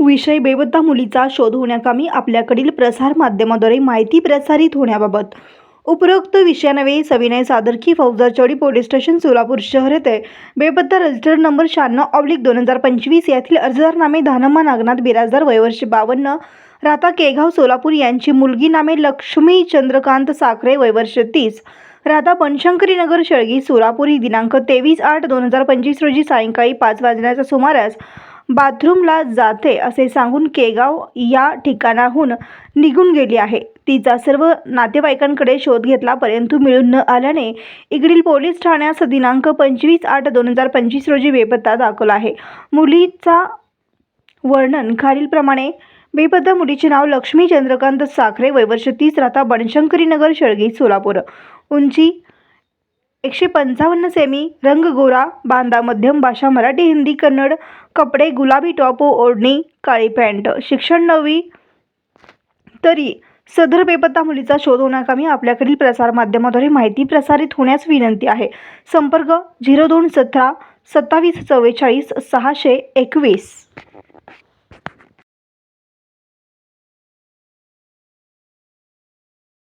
विषय बेपत्ता मुलीचा शोध होण्याकामी आपल्याकडील प्रसार माध्यमाद्वारे माहिती प्रसारित होण्याबाबत उपरोक्त विषयान्वये सविनय सादर की फौजदारचौडी पोलीस स्टेशन सोलापूर शहर येथे बेपत्ता रजिस्टर्ड नंबर 96/2025 यातील अर्जदार नामे धानम्मा नागनाथ बिराजदार वयवर्ष 52 राहता केगाव सोलापूर यांची मुलगी नामे लक्ष्मी चंद्रकांत साखरे वयवर्ष 30 राहता बनशंकरी नगर शेळगी सोलापूर ही दिनांक 23/8/2025 रोजी सायंकाळी 5 वाजण्याच्या सुमारास बाथरूमला जाते असे सांगून केगाव या ठिकाणाहून निघून गेली आहे। तिचा सर्व नातेवाईकांकडे शोध घेतला परंतु मिळून न आल्याने इगडील पोलीस ठाण्यास दिनांक 25/8/2025 रोजी बेपत्ता दाखवला आहे। मुलीचा वर्णन खालीलप्रमाणे बेपत्ता मुलीचे नाव लक्ष्मी चंद्रकांत साखरे वयवर्ष 30 राहता बनशंकरी नगर शेळगी सोलापूर, उंची 155 सेमी, रंग गोरा, बांधा मध्यम, भाषा मराठी हिंदी कन्नड, कपडे गुलाबी टॉप ओढणी काळी पॅन्ट, शिक्षण 9वी। तरी सदर बेपत्ता मुलीचा शोध होण्याकामी आपल्याकडील प्रसार माध्यमाद्वारे माहिती प्रसारित होण्यास विनंती आहे। संपर्क 0217 27 44 621।